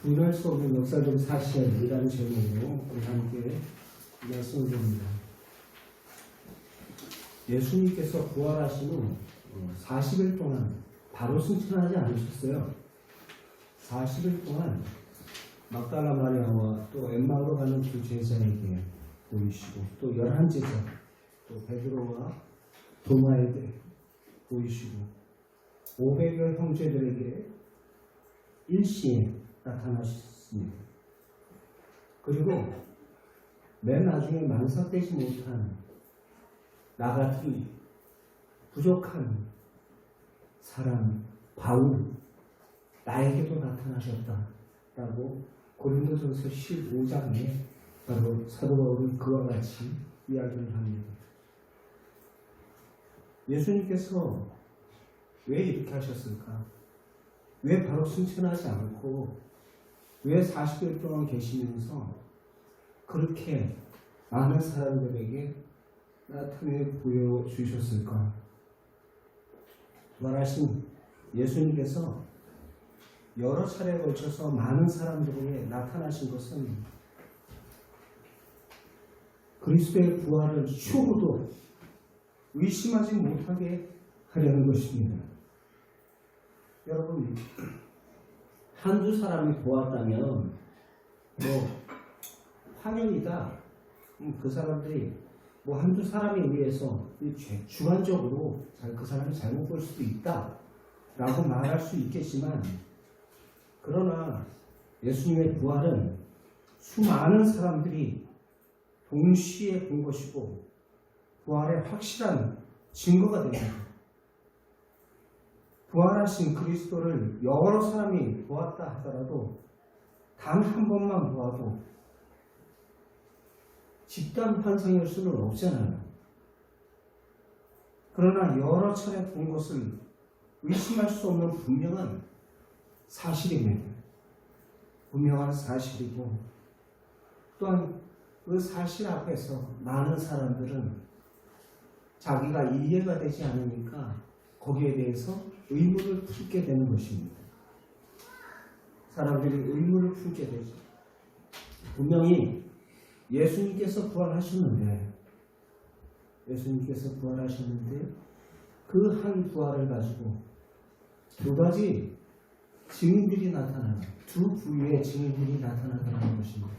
부인할 수 없는 역사적 사실이라는 제목으로 우리 함께 말씀을 봅니다. 예수님께서 부활하신 후 40일 동안 바로 승천하지 않으셨어요. 40일 동안 막달라 마리아와 또 엠마오로 가는 두 제자에게 보이시고 또 11제자 또 베드로와 도마에게 보이시고 500여 형제들에게 일시에 나타나셨습니다. 그리고 맨 나중에 만삭되지 못한 나 같은 부족한 사람 바울 나에게도 나타나셨다라고 고린도전서 15장에 바로 사도 바울은 그와 같이 이야기를 합니다. 예수님께서 왜 이렇게 하셨을까? 왜 바로 승천하지 않고 왜 40일 동안 계시면서 그렇게 많은 사람들에게 나타내 보여주셨을까? 말하신 예수님께서 여러 차례에 걸쳐서 많은 사람들에게 나타나신 것은 그리스도의 부활을 추구도 의심하지 못하게 하려는 것입니다. 여러분, 한두 사람이 보았다면 뭐 환영이다. 그 사람들이 뭐 한두 사람에 의해서 주관적으로 그 사람이 잘못 볼 수도 있다 라고 말할 수 있겠지만, 그러나 예수님의 부활은 수많은 사람들이 동시에 본 것이고 부활의 확실한 증거가 됩니다. 부활하신 그리스도를 여러 사람이 보았다 하더라도 단 한 번만 보아도 집단 환상일 수는 없잖아요. 그러나 여러 차례 본 것을 의심할 수 없는 분명한 사실입니다. 분명한 사실이고 또한 그 사실 앞에서 많은 사람들은 자기가 이해가 되지 않으니까 거기에 대해서 의문을 품게 되는 것입니다. 사람들이 의문을 품게 되죠. 분명히 예수님께서 부활하셨는데 그 한 부활을 가지고 두 가지 증인들이 나타나는, 두 부류의 증인들이 나타나는 것입니다.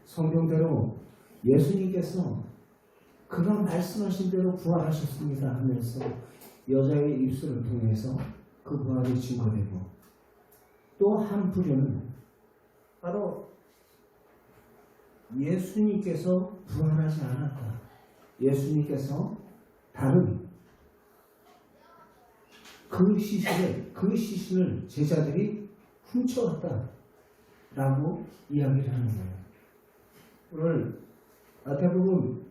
성경대로 예수님께서 그가 말씀하신 대로 부활하셨습니다 하면서 여자의 입술을 통해서 그 부활이 증거되고, 또 한 부류는 바로 예수님께서 부활하지 않았다, 예수님께서 다른 그 시신을 제자들이 훔쳐왔다 라고 이야기를 하는 거예요. 오늘 마태복음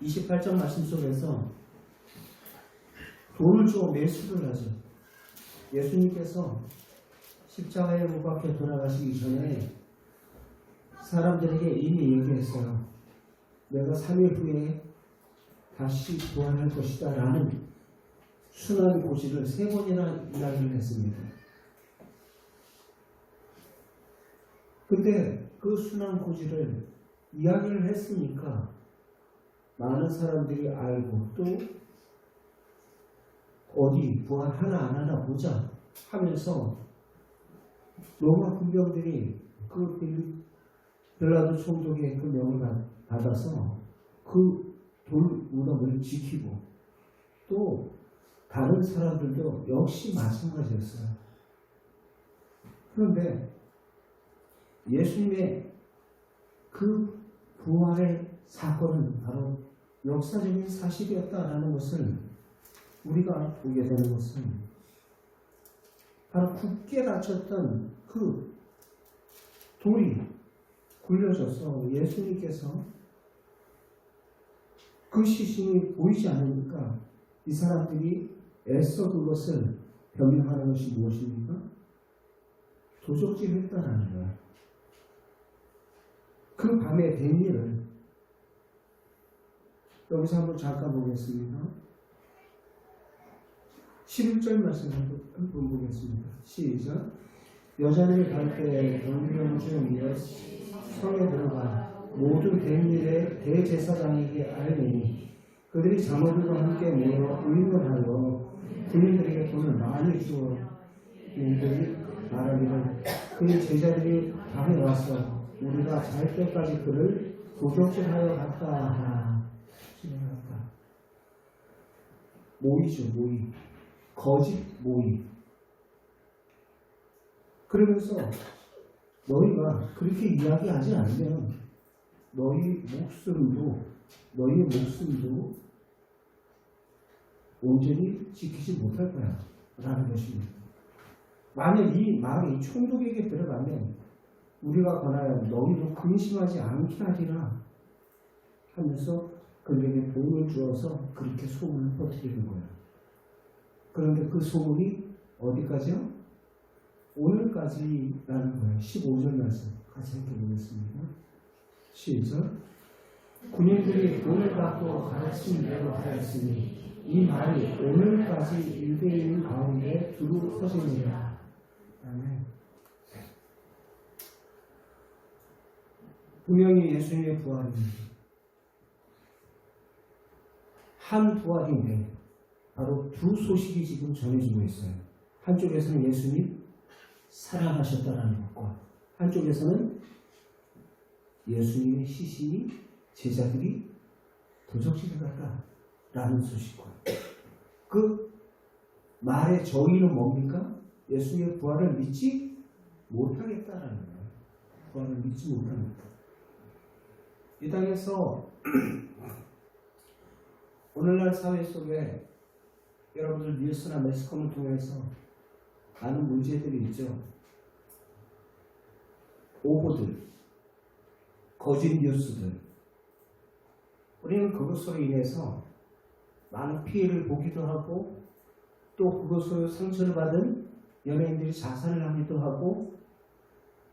28장 말씀 속에서 돈을 주어 매수를 하죠. 예수님께서 십자가에 못 박혀 돌아가시기 전에 사람들에게 이미 얘기했어요. 내가 3일 후에 다시 부활할 것이다 라는 순환 고지를 3번이나 이야기를 했습니다. 근데 그 순환 고지를 이야기를 했으니까 많은 사람들이 알고 또 어디 부활하나 안 하나 보자 하면서 로마 군병들이 그 빌라도 총독의 그 명을 받아서 그 돌 무덤을 지키고, 또 다른 사람들도 역시 마찬가지였어요. 그런데 예수님의 그 부활의 사건은 바로 역사적인 사실이었다라는 것을 우리가 보게 되는 것은, 바로 굳게 닫혔던 그 돌이 굴려져서 예수님께서 그 시신이 보이지 않으니까 이 사람들이 애써 그것을 변명하는 것이 무엇입니까? 도적질했다라는 거예요. 그 밤에 된 일을 여기서 한번 잠깐 보겠습니다. 11절 말씀 한번 보겠습니다. 시작. 여자들이 갈 때 경비원 중 성에 들어가 모든 대민의 대제사장에게 알리니 그들이 장로들과 함께 모여 의논하여 군인들에게 돈을 많이 주어 이들이 말하기를 그의 제자들이 밤에 와서 우리가 잘 때까지 그를 도적질하여 갔다 하나. 모의죠, 모의. 거짓 모의. 그러면서 너희가 그렇게 이야기하지 않으면 너희의 목숨도 온전히 지키지 못할 거야 라는 것입니다. 만약 이 말이 총독에게 들어가면 우리가 권하여 너희도 근심하지 않게 하리라 하면서 그들에게 돈을 주어서 그렇게 소문을 퍼뜨리는 거야. 그런데 그 소문이 어디까지요? 오늘까지라는 거예요. 15절 말씀 같이 함께 보겠습니다. 시작. 군인들이 돈을 받고 가르친 대로 하였으니 이 말이 오늘까지 유대인 가운데 두루 퍼지니라. 아멘. 분명히 예수님의 부활입니다. 한 부활인데 바로 두 소식이 지금 전해지고 있어요. 한쪽에서는 예수님 살아나셨다라는 것과 한쪽에서는 예수님의 시신이 제자들이 도적질을 갔다라는 소식과 그 말의 정의는 뭡니까? 예수님의 부활을 믿지 못하겠다라는 거예요. 부활을 믿지 못합니다. 이 땅에서 오늘날 사회 속에 여러분들 뉴스나 매스컴을 통해서 많은 문제들이 있죠. 오보들, 거짓 뉴스들. 우리는 그것으로 인해서 많은 피해를 보기도 하고 또 그것으로 상처를 받은 연예인들이 자살을 하기도 하고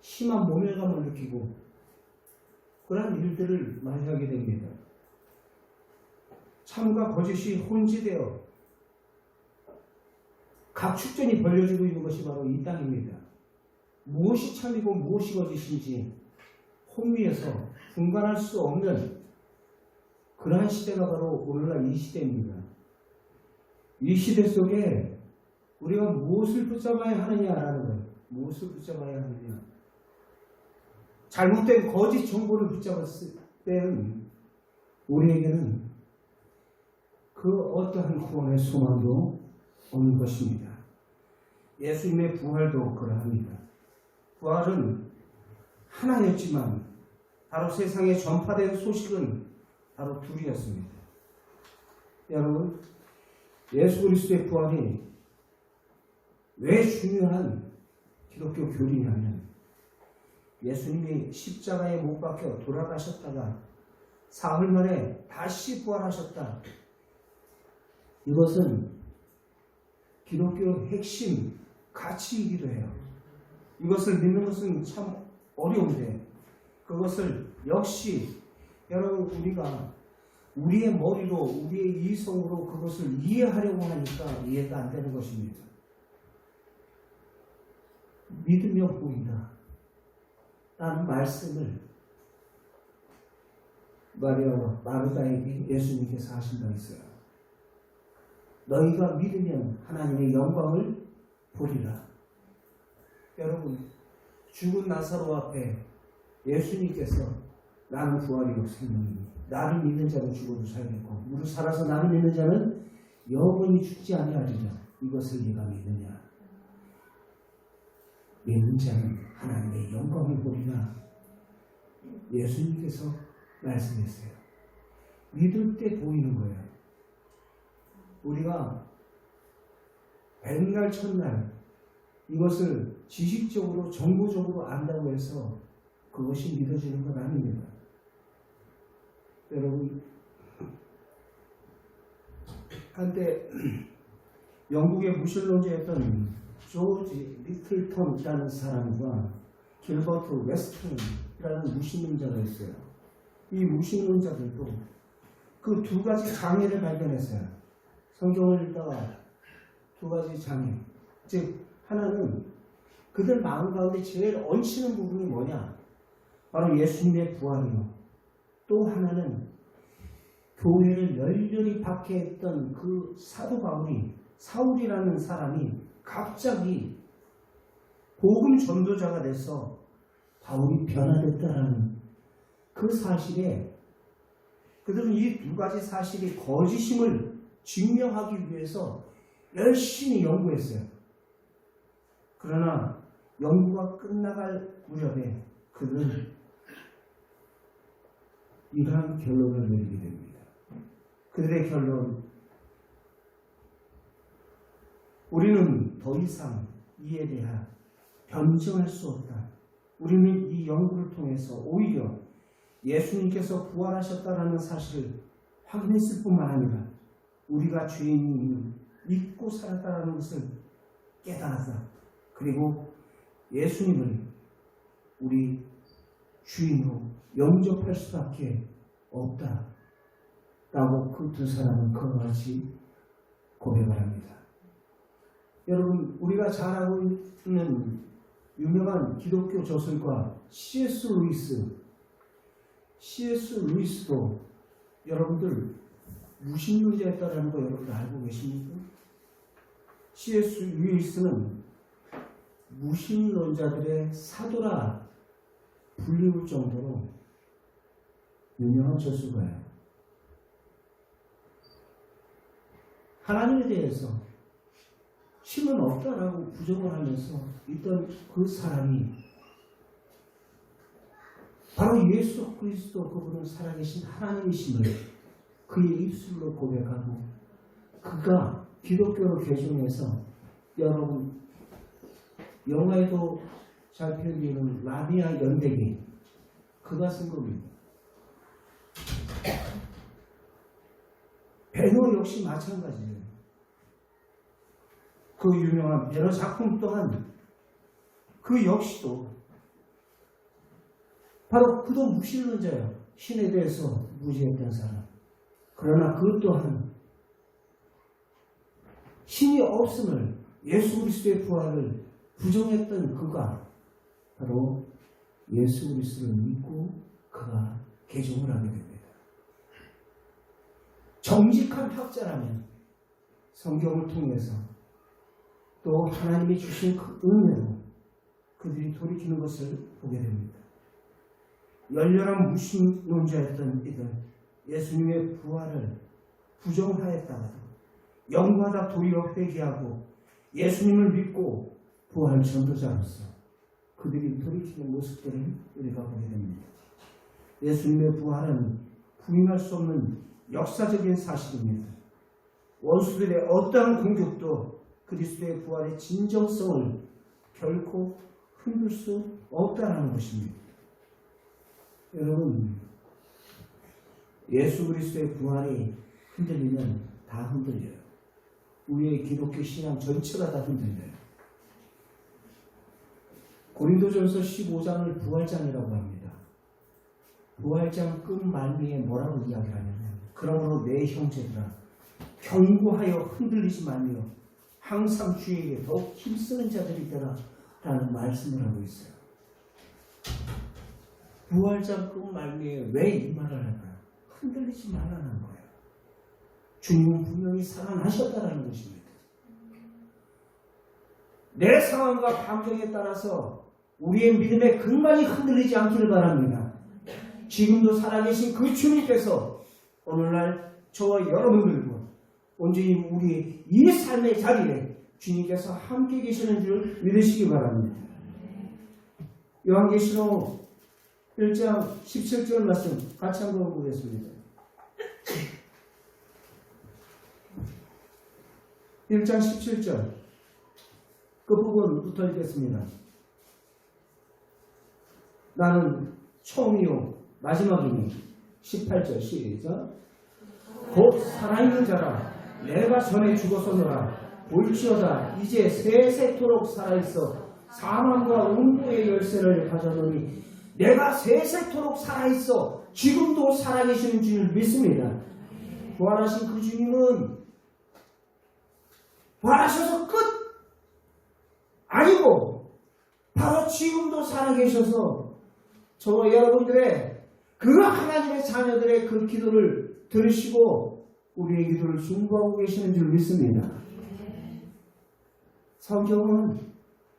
심한 모멸감을 느끼고 그러한 일들을 많이 하게 됩니다. 참과 거짓이 혼재되어 각 축전이 벌려지고 있는 것이 바로 이 땅입니다. 무엇이 참이고 무엇이 거짓인지 혼미해서 분간할 수 없는 그러한 시대가 바로 오늘날 이 시대입니다. 이 시대 속에 우리가 무엇을 붙잡아야 하느냐라는 거예요. 무엇을 붙잡아야 하느냐. 잘못된 거짓 정보를 붙잡았을 때는 우리에게는 그 어떠한 구원의 소망도 없는 것입니다. 예수님의 부활도 그러합니다. 부활은 하나였지만 바로 세상에 전파된 소식은 바로 둘이었습니다. 여러분, 예수 그리스도의 부활이 왜 중요한 기독교 교리냐면 예수님이 십자가에 못 박혀 돌아가셨다가 사흘 만에 다시 부활하셨다. 이것은 기독교 핵심 가치이기도 해요. 이것을 믿는 것은 참 어려운데 그것을 역시 여러분 우리가 우리의 머리로 우리의 이성으로 그것을 이해하려고 하니까 이해가 안 되는 것입니다. 믿으며 보인다 라는 말씀을 마리아와 마르다에게 예수님께서 하신다 했어요. 너희가 믿으면 하나님의 영광을 보리라. 여러분, 죽은 나사로 앞에 예수님께서 나는 부활이요 생명이니 나를 믿는 자는 죽어도 살겠고 무릇 살아서 나를 믿는 자는 영원히 죽지 아니하리라. 이것을 네가 믿느냐? 믿는 자는 하나님의 영광을 보리라. 예수님께서 말씀했어요. 믿을 때 보이는 거예요. 우리가 백날 천날 이것을 지식적으로 정보적으로 안다고 해서 그것이 믿어지는 건 아닙니다. 여러분, 한때 영국의 무신론자였던 조지 리틀턴이라는 사람과 길버트 웨스턴이라는 무신론자가 있어요. 이 무신론자들도 그 두 가지 장애를 발견했어요. 성경을 읽다가 두 가지 장애. 즉 하나는 그들 마음 가운데 제일 얹히는 부분이 뭐냐? 바로 예수님의 부활이요. 또 하나는 교회를 열렬히 박해했던 그 사도 바울이, 사울이라는 사람이 갑자기 복음 전도자가 돼서 바울이 변화됐다라는 그 사실에 그들은 이 두 가지 사실이 거짓임을 증명하기 위해서 열심히 연구했어요. 그러나 연구가 끝나갈 무렵에 그들은 이러한 결론을 내리게 됩니다. 그들의 결론, 우리는 더 이상 이에 대한 변증할 수 없다. 우리는 이 연구를 통해서 오히려 예수님께서 부활하셨다라는 사실을 확인했을 뿐만 아니라 우리가 죄인임을 믿고 살았다라는 것을 깨달았다. 그리고 예수님을 우리 주인으로 영접할 수밖에 없다. 라고 그 두 사람은 그와 같이 고백을 합니다. 여러분, 우리가 잘 알고 있는 유명한 기독교 저술가 C.S. 루이스도 여러분들 무신론자였다라는 거 여러분들 알고 계십니까? C.S. 루이스는 무신론자들의 사도라 불리울 정도로 유명한 저술가예요. 하나님에 대해서 신은 없다라고 부정을 하면서 있던 그 사람이 바로 예수 그리스도, 그분은 살아계신 하나님이심을 그의 입술로 고백하고 그가 기독교를 개종해서, 여러분 영화에도 잘 표현되는 라비아 연대기, 그가 쓴 겁니다. 배너 역시 마찬가지예요. 그 유명한 배너 작품 또한 그 역시도 바로 그도 무신론자예요. 신에 대해서 무지했던 사람. 그러나 그 또한 신이 없음을, 예수 그리스도의 부활을 부정했던 그가 바로 예수 그리스도를 믿고 그가 개종을 하게 됩니다. 정직한 학자라면 성경을 통해서 또 하나님이 주신 그 은혜로 그들이 돌이키는 것을 보게 됩니다. 열렬한 무신론자였던 이들, 예수님의 부활을 부정하였다가도 영마다 도리어 회개하고 예수님을 믿고 부활 전도자로서 그들이 돌이키는 모습들을 우리가 보게 됩니다. 예수님의 부활은 부인할 수 없는 역사적인 사실입니다. 원수들의 어떠한 공격도 그리스도의 부활의 진정성을 결코 흔들 수 없다는 것입니다. 여러분, 예수 그리스도의 부활이 흔들리면 다 흔들려요. 우리의 기독교 신앙 전체가 다 흔들려요. 고린도전서 15장을 부활장이라고 합니다. 부활장 끝말미에 뭐라고 이야기하냐면, 그러므로 내 형제들아 견고하여 흔들리지 말며 항상 주에게 더욱 힘쓰는 자들이 되라 라는 말씀을 하고 있어요. 부활장 끝말미에 왜 이 말을 할까요? 흔들리지 말라는 거예요. 주님은 분명히 살아나셨다라는 것입니다. 내 상황과 환경에 따라서 우리의 믿음의 근간이 흔들리지 않기를 바랍니다. 지금도 살아계신 그 주님께서 오늘날 저와 여러분들과 온전히 우리 이 삶의 자리에 주님께서 함께 계시는 줄 믿으시기 바랍니다. 요한계시록 1장 17절 말씀 같이 한번 보겠습니다. 1장 17절 끝부분부터 읽겠습니다. 나는 처음이요 마지막이니 18절 시작. 곧 살아있는 자라 내가 전에 죽었었노라 볼지어다 이제 세세토록 살아있어 사망과 음부의 열쇠를 가져노니 내가 세세토록 살아있어 지금도 살아계시는 주님을 믿습니다. 부활하신 그 주님은 부활하셔서 끝! 아니고 바로 지금도 살아계셔서 저와 여러분들의 그 하나님의 자녀들의 그 기도를 들으시고 우리의 기도를 중보하고 계시는 줄 믿습니다. 성경은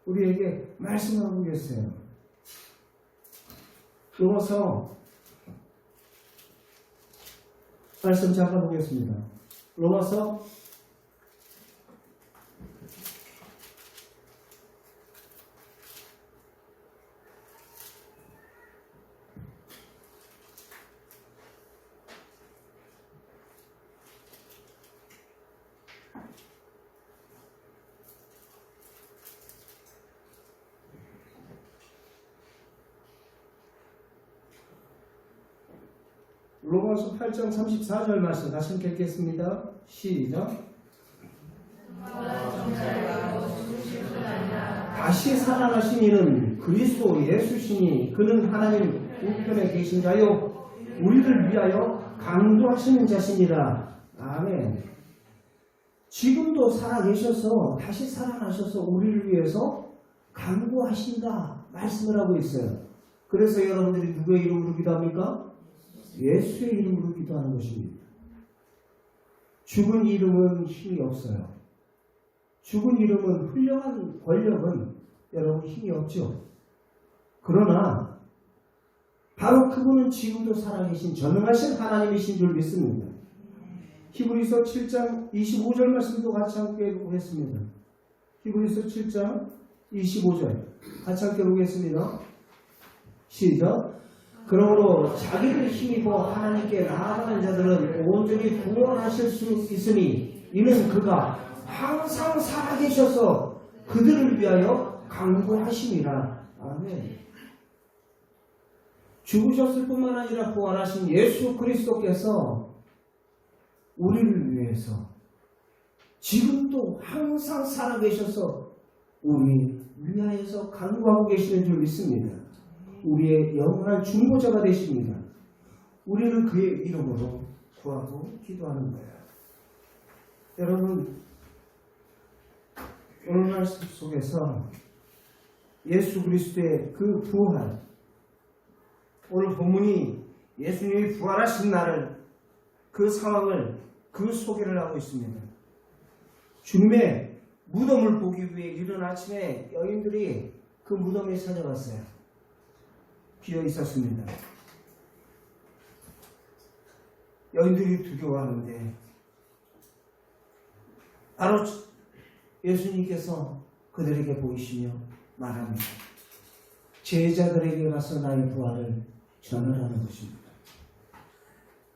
우리에게 말씀하고 계세요. 로마서 말씀 잠깐 보겠습니다. 로마서 8장 34절 말씀 다시 함께 읽겠습니다. 시작. 다시 살아나신 이는 그리스도 예수시니 그는 하나님 우편에 계신 자요 우리를 위하여 강구하시는 자시니라. 아멘. 지금도 살아계셔서 다시 살아나셔서 우리를 위해서 강구하신다 말씀을 하고 있어요. 그래서 여러분들이 누구의 이름으로 기도합니까? 예수의 이름으로 기도하는 것입니다. 죽은 이름은 힘이 없어요. 죽은 이름은 훌륭한 권력은 여러분 힘이 없죠. 그러나 바로 그분은 지금도 살아계신 전능하신 하나님이신 줄 믿습니다. 히브리서 7장 25절 말씀도 같이 함께 보겠습니다. 히브리서 7장 25절 같이 함께 보겠습니다. 시작. 그러므로 자기를 힘입어 하나님께 나아가는 자들은 온전히 구원하실 수 있으니 이는 그가 항상 살아계셔서 그들을 위하여 강구하심이라. 아멘. 죽으셨을 뿐만 아니라 부활하신 예수 그리스도께서 우리를 위해서 지금도 항상 살아계셔서 우리 위하여서 강구하고 계시는 줄 믿습니다. 우리의 영원한 중보자가 되십니다. 우리는 그의 이름으로 구하고 기도하는 거예요. 여러분, 오늘 말씀 속에서 예수 그리스도의 그 부활, 오늘 본문이 예수님이 부활하신 날을 그 상황을 그 소개를 하고 있습니다. 주님의 무덤을 보기 위해 이른 아침에 여인들이 그 무덤에 찾아갔어요. 비어 있었습니다. 여인들이 두려워하는데 바로 예수님께서 그들에게 보이시며 말합니다. 제자들에게 가서 나의 부활을 전하라는 것입니다.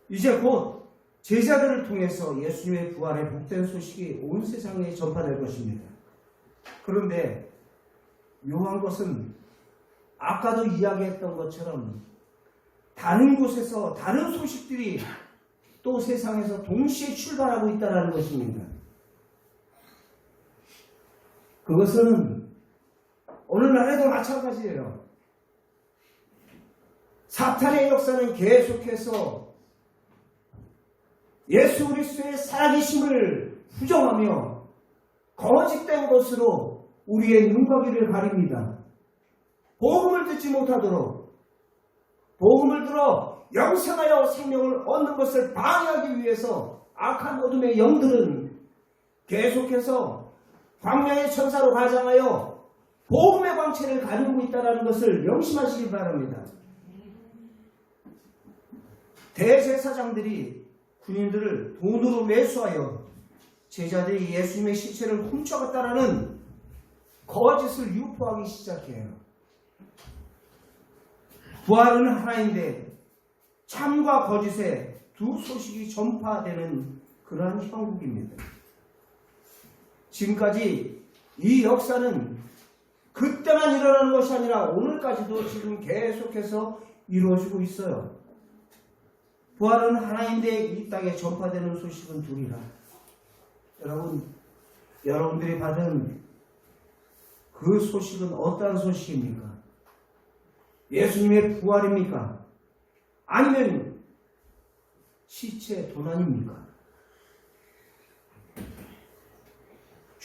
이제 곧 제자들을 통해서 예수님의 부활의 복된 소식이 온 세상에 전파될 것입니다. 그런데 묘한 것은 아까도 이야기했던 것처럼 다른 곳에서 다른 소식들이 또 세상에서 동시에 출발하고 있다는 것입니다. 그것은 오늘날에도 마찬가지예요. 사탄의 역사는 계속해서 예수 그리스도의 살아계심을 부정하며 거짓된 것으로 우리의 눈과 귀를 가립니다. 복음을 듣지 못하도록 복음을 들어 영생하여 생명을 얻는 것을 방해하기 위해서 악한 어둠의 영들은 계속해서 광야의 천사로 가장하여 복음의 광채를 가리고 있다는 것을 명심하시기 바랍니다. 대제사장들이 군인들을 돈으로 매수하여 제자들이 예수님의 시체를 훔쳐갔다라는 거짓을 유포하기 시작해요. 부활은 하나인데 참과 거짓의 두 소식이 전파되는 그러한 형국입니다. 지금까지 이 역사는 그때만 일어나는 것이 아니라 오늘까지도 지금 계속해서 이루어지고 있어요. 부활은 하나인데 이 땅에 전파되는 소식은 둘이라. 여러분들이 받은 그 소식은 어떠한 소식입니까? 예수님의 부활입니까? 아니면 시체 도난입니까?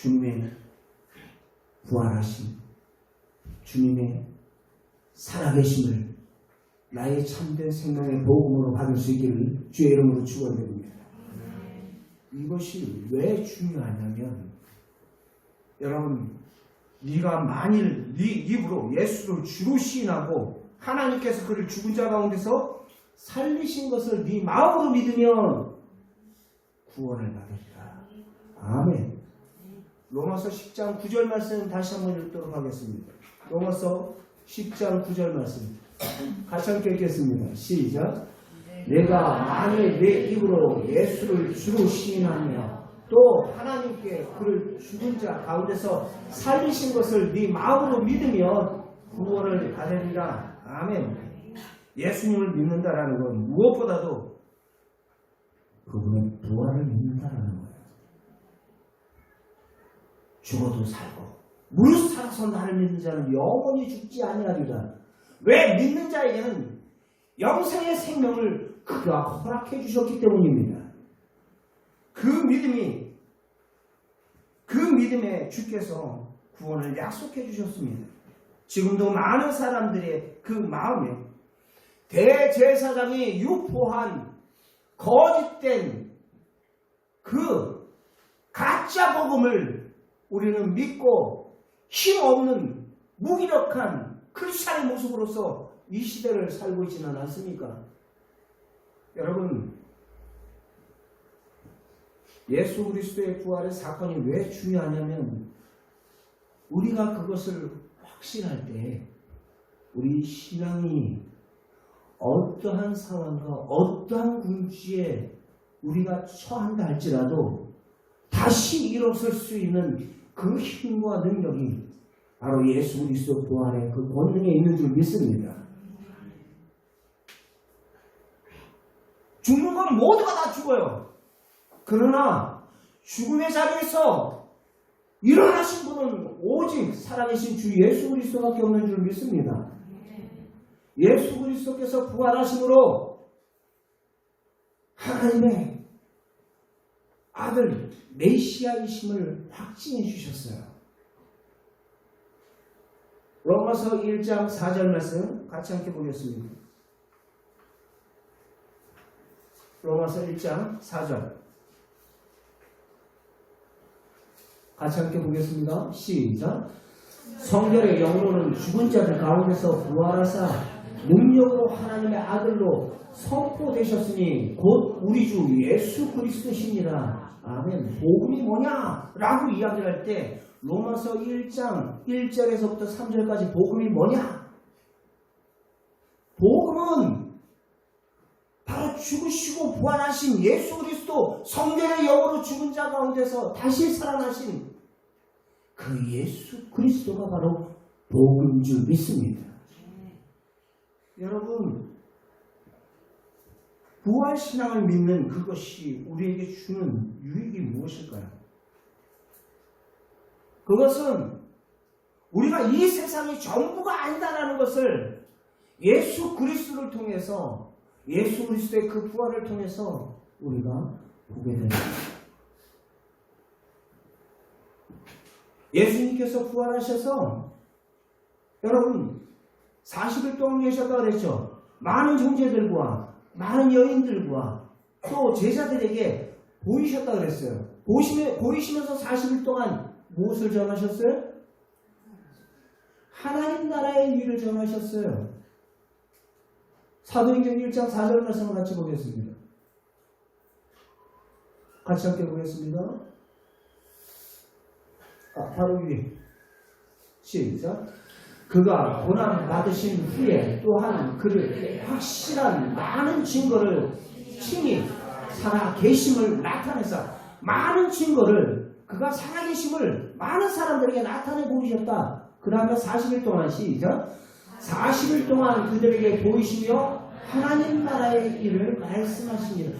주님의 부활하심, 주님의 살아계심을 나의 참된 생명의 복음으로 받을 수 있기를 주의 이름으로 축원드립니다. 이것이 왜 중요하냐면, 여러분, 네가 만일 네 입으로 예수를 주로 시인하고 하나님께서 그를 죽은 자 가운데서 살리신 것을 네 마음으로 믿으면 구원을 받으리라. 아멘. 로마서 10장 9절 말씀 다시 한번 읽도록 하겠습니다. 로마서 10장 9절 말씀 같이 함께 읽겠습니다. 시작. 내가 만일 내 입으로 예수를 주로 시인하며 또 하나님께 그를 죽은 자 가운데서 살리신 것을 네 마음으로 믿으면 구원을 받으리라. 아멘. 예수님을 믿는다라는 건 무엇보다도 그분의 부활을 믿는다라는 거예요. 죽어도 살고 무릇 살아서 나를 믿는 자는 영원히 죽지 아니하리라. 왜? 믿는 자에게는 영생의 생명을 그가 허락해 주셨기 때문입니다. 그 믿음에 주께서 구원을 약속해 주셨습니다. 지금도 많은 사람들의 그 마음에 대제사장이 유포한 거짓된 그 가짜 복음을 우리는 믿고 힘없는 무기력한 크리스찬의 모습으로서 이 시대를 살고 있지는 않습니까? 여러분, 예수 그리스도의 부활의 사건이 왜 중요하냐면 우리가 그것을 확신할 때 우리 신앙이 어떠한 상황과 어떠한 궁지에 우리가 처한다 할지라도 다시 일어설 수 있는 그 힘과 능력이 바로 예수 그리스도 부활의 그 권능에 있는 줄 믿습니다. 죽는 건 모두가 다 죽어요. 그러나 죽음의 자리에서 일어나신 분은 오직 살아계신 주 예수 그리스도밖에 없는 줄 믿습니다. 예수 그리스도께서 부활하심으로 하나님의 아들 메시아이심을 확증해 주셨어요. 로마서 1장 4절 말씀 같이 함께 보겠습니다. 로마서 1장 4절 같이 함께 보겠습니다. 시작. 성결의 영으로는 죽은 자들 가운데서 부활하사 능력으로 하나님의 아들로 선포되셨으니 곧 우리 주 예수 그리스도시니라. 아멘. 복음이 뭐냐? 라고 이야기를 할 때 로마서 1장 1절에서부터 3절까지 복음이 뭐냐? 복음은 바로 죽으시고 부활하신 예수 그리스도, 성결의 영으로 죽은 자 가운데서 다시 살아나신 그 예수 그리스도가 바로 복음인 줄 믿습니다. 여러분, 부활신앙을 믿는 그것이 우리에게 주는 유익이 무엇일까요? 그것은 우리가 이 세상이 전부가 아니다라는 것을 예수 그리스도를 통해서, 예수 그리스도의 그 부활을 통해서 우리가 보게 됩니다. 예수님께서 부활하셔서 여러분 40일 동안 계셨다고 그랬죠. 많은 형제들과 많은 여인들과 또 제자들에게 보이셨다고 그랬어요. 보이시면서 40일 동안 무엇을 전하셨어요? 하나님 나라의 일을 전하셨어요. 사도행전 1장 4절 말씀을 같이 보겠습니다. 같이 함께 보겠습니다. 바로 위에 시작. 그가 고난 받으신 후에 또한 그를 확실한 많은 증거를 친히 살아 계심을 나타내서 많은 증거를 그가 살아 계심을 많은 사람들에게 나타내 보이셨다. 그 다음에 40일 동안 시작. 40일 동안 그들에게 보이시며 하나님 나라의 일을 말씀하시니라.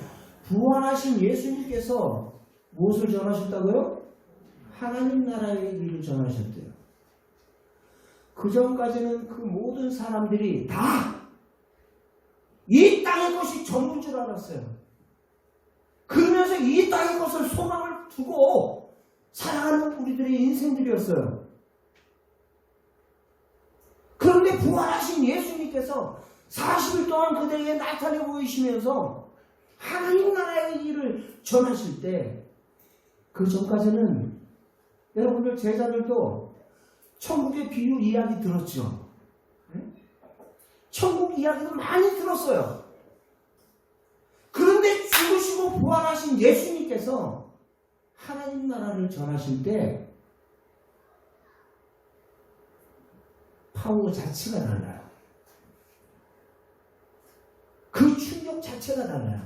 부활하신 예수님께서 무엇을 전하셨다고요? 하나님 나라의 일을 전하셨대요. 그 전까지는 그 모든 사람들이 다 이 땅의 것이 전부인 줄 알았어요. 그러면서 이 땅의 것을 소망을 두고 살아가는 우리들의 인생들이었어요. 그런데 부활하신 예수님께서 40일 동안 그들에게 나타내 보이시면서 하나님 나라의 일을 전하실 때 그 전까지는 여러분들 제자들도 천국의 비유 이야기 들었죠. 천국 이야기도 많이 들었어요. 그런데 죽으시고 부활하신 예수님께서 하나님 나라를 전하실 때 파워 자체가 달라요. 그 충격 자체가 달라요.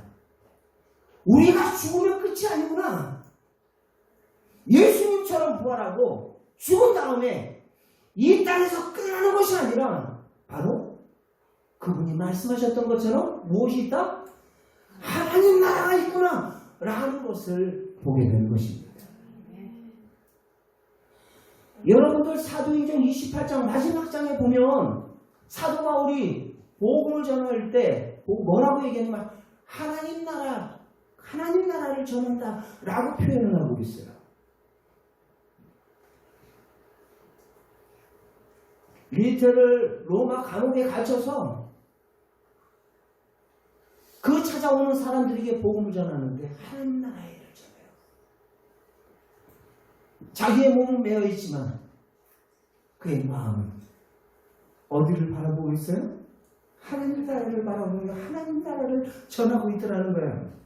우리가 죽으면 끝이 아니구나. 예수님처럼 부활하고 죽은 다음에 이 땅에서 끝나는 것이 아니라 바로 그분이 말씀하셨던 것처럼 무엇이 있다? 하나님 나라가 있구나 라는 것을 보게 되는 것입니다. 여러분들 사도행전 28장 마지막 장에 보면 사도 바울이 복음을 전할 때 뭐라고 얘기하냐면 하나님 나라를 전한다 라고 표현을 하고 있어요. 리테를 로마 감옥에 갇혀서 그 찾아오는 사람들에게 복음을 전하는데 하나님 나라의 일을 전해요. 자기의 몸은 매어 있지만 그의 마음은 어디를 바라보고 있어요? 하나님 나라를 바라보며 하나님 나라를 전하고 있더라는 거예요.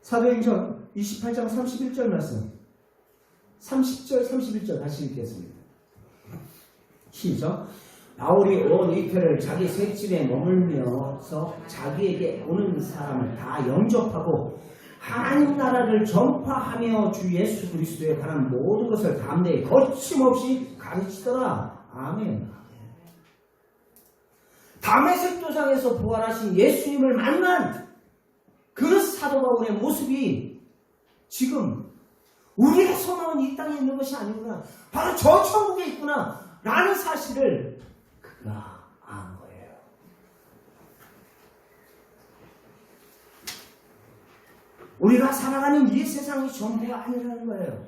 사도행전 28장 31절 말씀 30절 31절 다시 읽겠습니다. 시작. 바울이 온 이태를 자기 셋집에 머물면서 자기에게 오는 사람을 다 영접하고 하나님 나라를 전파하며 주 예수 그리스도에 관한 모든 것을 담대히 거침없이 가르치더라. 아멘. 다메섹 도상에서 부활하신 예수님을 만난 그 사도 바울의 모습이 지금 우리의 소망은 이 땅에 있는 것이 아니구나. 바로 저 천국에 있구나. 라는 사실을 그가 안 거예요. 우리가 살아가는 이 세상이 전부가 아니라는 거예요.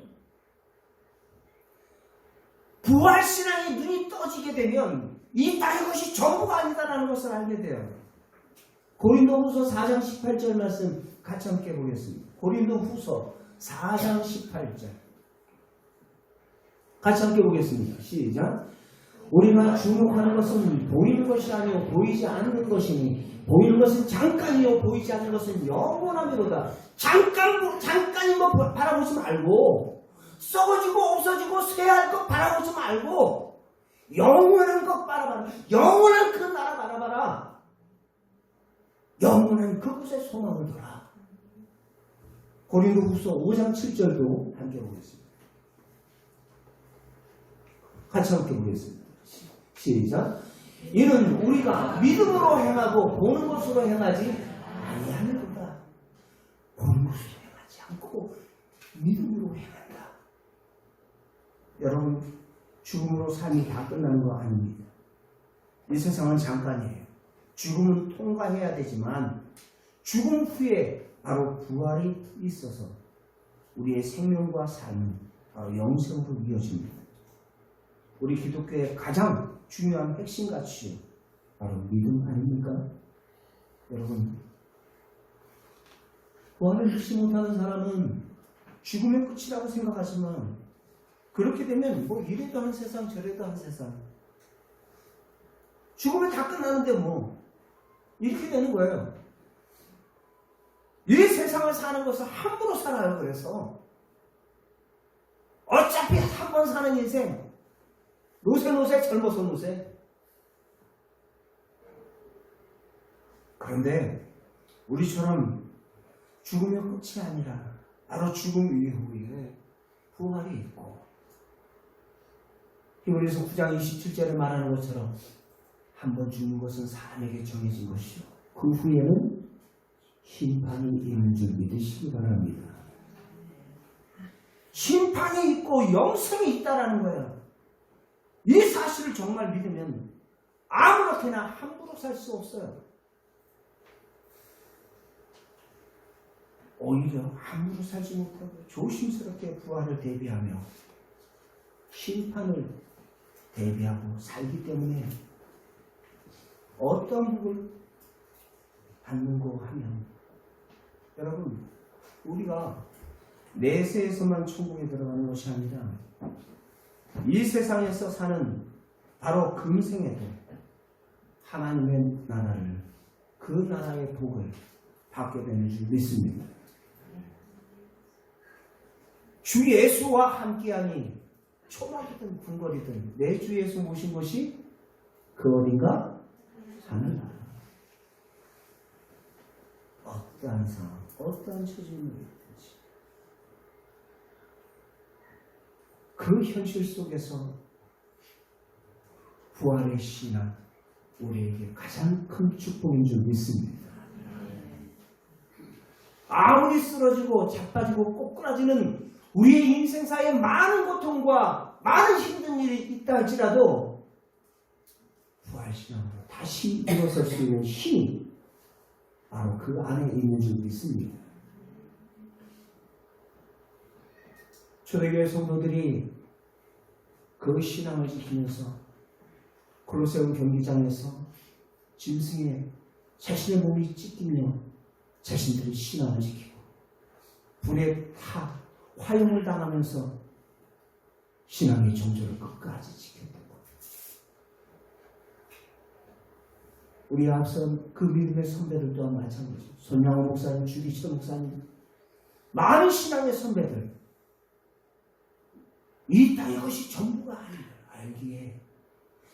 부활신앙의 눈이 떠지게 되면 이 땅의 것이 전부가 아니다라는 것을 알게 돼요. 고린도후서 4장 18절 말씀 같이 함께 보겠습니다. 고린도후서 4장 18절 같이 함께 보겠습니다. 시작. 우리가 주목하는 것은 보이는 것이 아니요 보이지 않는 것이니 보이는 것은 잠깐이요 보이지 않는 것은 영원함이로다. 잠깐인 거 바라보지 말고 썩어지고 없어지고 쇠할 것 바라보지 말고 영원한 것 바라봐라. 영원한 그 나라 바라봐라. 영원한 그곳에 소망을 둬라. 고린도후서 5장 7절도 함께 보겠습니다. 같이 함께 보겠습니다. 시작. 이는 우리가 믿음으로 행하고 보는 것으로 행하지 아니하는도다. 보는 것으로 행하지 않고 믿음으로 행한다. 여러분, 죽음으로 삶이 다 끝나는 거 아닙니다. 이 세상은 잠깐이에요. 죽음은 통과해야 되지만 죽음 후에 바로 부활이 있어서 우리의 생명과 삶은 바로 영생으로 이어집니다. 우리 기독교의 가장 중요한 핵심 가치 바로 믿음 아닙니까? 여러분, 부활을 믿지 못하는 사람은 죽음의 끝이라고 생각하지만 그렇게 되면 뭐 이래도 한 세상 저래도 한 세상 죽으면 다 끝나는데 뭐 이렇게 되는 거예요. 이 세상을 사는 것을 함부로 살아요. 그래서 어차피 한 번 사는 인생 노세 젊어서 노세. 그런데 우리처럼 죽음의 끝이 아니라 바로 죽음 이후에 부활이 있고 히브리서 9장 27절에 말하는 것처럼 한 번 죽는 것은 사람에게 정해진 것이요 그 후에는 심판이 있는 줄 믿으시기 바랍니다. 심판이 있고 영생이 있다라는 거예요. 이 사실을 정말 믿으면 아무렇게나 함부로 살 수 없어요. 오히려 함부로 살지 못하고 조심스럽게 부활을 대비하며 심판을 대비하고 살기 때문에 어떤 복을 받는고 하면, 여러분, 우리가 내세에서만 천국에 들어가는 것이 아니라 이 세상에서 사는 바로 금생에도 하나님의 나라를, 그 나라의 복을 받게 되는 줄 믿습니다. 주 예수와 함께하니 초막이든 궁궐이든 내 주 예수 모신 것이 그 어딘가 사는 나라. 어떠한 상황, 어떠한 처지를 있든지 그 현실 속에서 부활의 신앙, 우리에게 가장 큰 축복인 줄 믿습니다. 아무리 쓰러지고 자빠지고 꼬꾸라지는 우리의 인생사에 많은 고통과 많은 힘든 일이 있다 할지라도 부활신앙으로 다시 일어설 수 있는 힘이 바로 그 안에 있는 줄 믿습니다. 초대교회 성도들이 그 신앙을 지키면서 콜로세움 경기장에서 짐승에 자신의 몸이 찢기며 자신들의 신앙을 지키고 불에 타 화형을 당하면서 신앙의 정조를 끝까지 지켰던 것. 우리 앞선 그 믿음의 선배들 또한 마찬가지죠. 손양호 목사님, 주기철 목사님, 많은 신앙의 선배들, 이 땅의 것이 전부가 아니라 알기에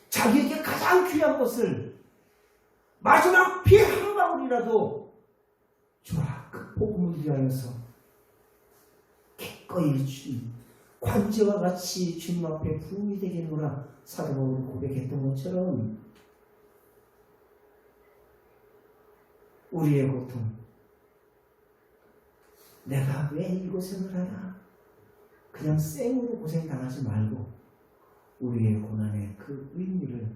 자기에게 가장 귀한 것을 마지막 피 한 방울이라도 주라 그 복음을 위하여서 기꺼이 주님 관제와 같이 주님 앞에 부흥이 되겠노라 사도 바울이 고백했던 것처럼 우리의 고통, 내가 왜 이 고생을 하나, 그냥 생으로 고생당하지 말고 우리의 고난의 그 의미를,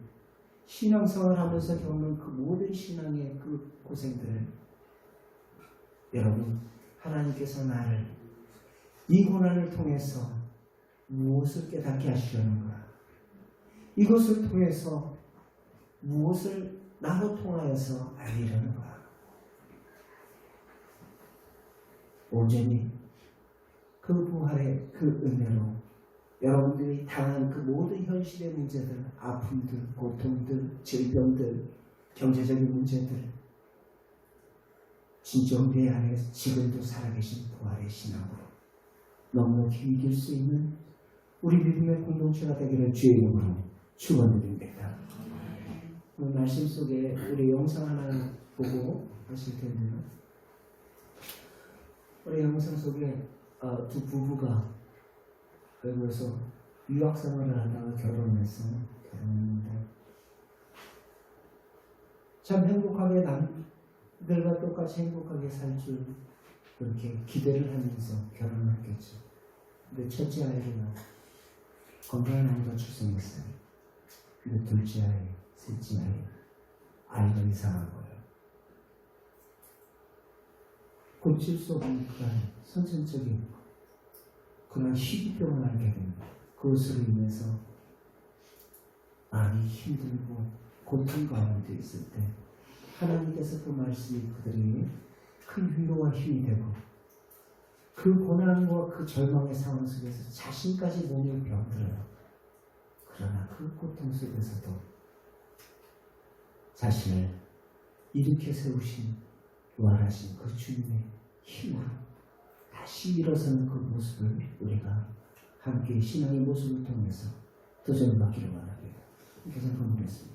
신앙생활 하면서 겪는 그 모든 신앙의 그 고생들을, 여러분, 하나님께서 나를 이 고난을 통해서 무엇을 깨닫게 하시려는가, 이것을 통해서 무엇을 나로 통하여서 알리려는가. 온전히 그 부활의 그 은혜로 여러분들이 당한 그 모든 현실의 문제들, 아픔들, 고통들, 질병들, 경제적인 문제들, 진정 내 안에 지금도 살아계신 부활의 신앙으로 넉넉히 이길 수 있는 우리 믿음의 공동체가 되기를 주의 이름으로 축원드립니다. 오늘 말씀 속에 우리 영상 하나 보고 하실 텐데요. 우리 영상 속에 두 부부가 외국에서 유학생활을 하다가 결혼했는데 참 행복하게 남들과 똑같이 행복하게 살 줄 그렇게 기대를 하면서 결혼을 했겠죠. 근데 첫째 아이가 건강한 아이가 출생했어요. 근데 둘째 아이, 셋째 아이가 이상한 거예요. 고칠 수 없는 그런 선천적인 그런 희귀병을 알게 됩니다. 그것으로 인해서 많이 힘들고 고통 가운데 있을 때 하나님께서 그 말씀이 그들에게 큰 위로와 힘이 되고 그 고난과 그 절망의 상황 속에서 자신까지 몸이 병들어요. 그러나 그 고통 속에서도 자신을 일으켜 세우신 부활하신 그 주님의 힘으로 다시 일어서는 그 모습을 우리가 함께 신앙의 모습을 통해서 도전받기를 원합니다. 계속 건보겠습니다.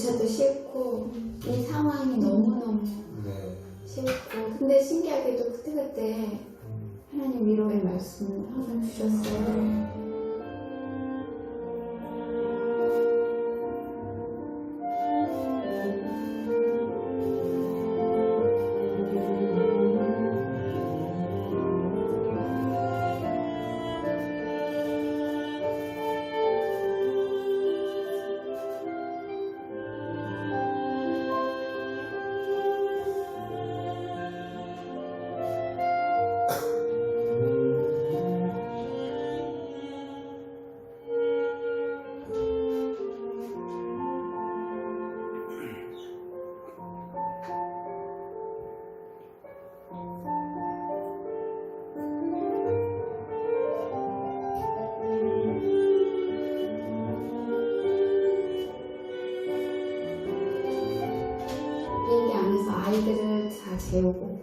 조차도 싫고 이 상황이 너무너무 네. 싫고 근데 신기하게도 그때 하나님 위로의 말씀을 항상 주셨어요. 비행기 안에서 아이들을 다 재우고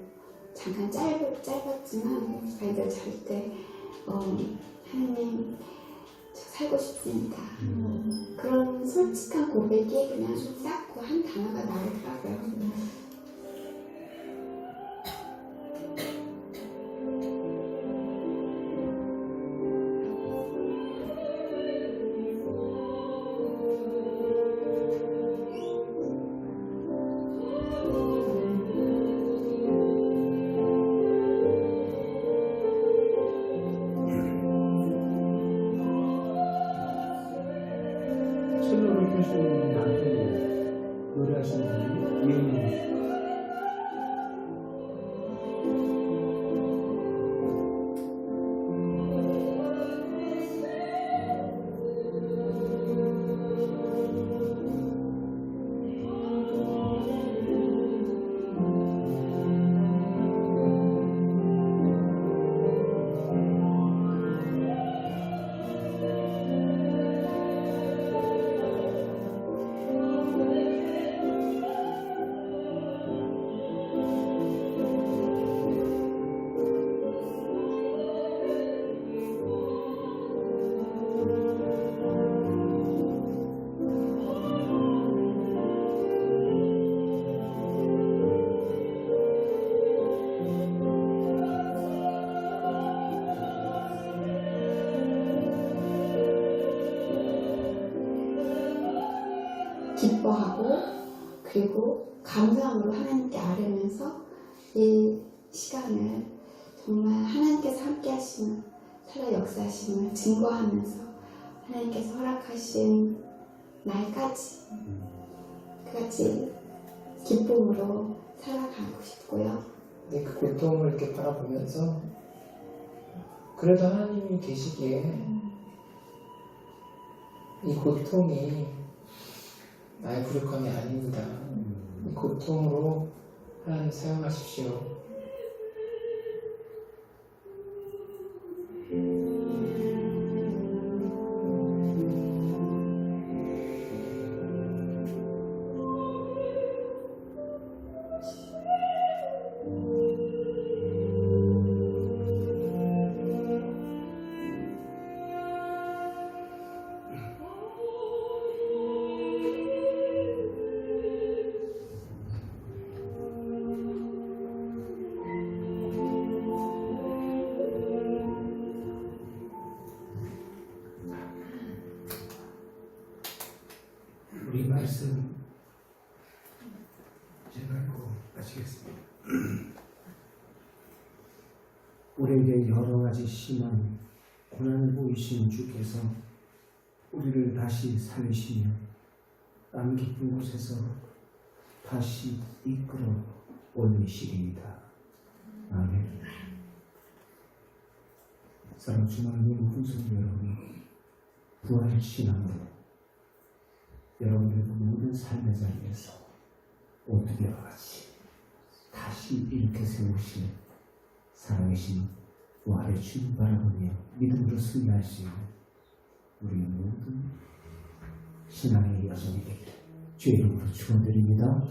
잠깐 짧았지만 아이들 잘 때 하나님 저 살고 싶습니다. 그런 솔직한 고백이 그냥 딱 그 한 단어가 나오더라고요. 첼로를 펴시는 남편이 노래하시는 분이 이은영 기뻐하고 그리고 감사함으로 하나님께 아뢰면서 이 시간을 정말 하나님께서 함께 하시는 살아 역사하심을 증거하면서 하나님께서 허락하신 날까지 그같이 기쁨으로 살아가고 싶고요. 근데 그 고통을 이렇게 바라보면서 그래도 하나님이 계시기에 이 고통이 나의 부족함이 아닙니다. 이 고통으로 하나님 사용하십시오. 우리 말씀 제가 읽고 마치겠습니다. 우리에게 여러 가지 심한 고난을 보이시는 주께서 우리를 다시 살리시며 남 깊은 곳에서 다시 이끌어 올리시리이다. 아멘. 사랑 주만의 모든 성도 여러분, 부활의 신앙으로 여러분의 모든 삶의 자리에서 오늘과 같이 다시 일으켜 세우시는 살아계신 부활의 주님 바라보며 믿음으로 승리할 수 있는 우리 모든 신앙의 여정이 되기를 주의 이름으로 축원드립니다.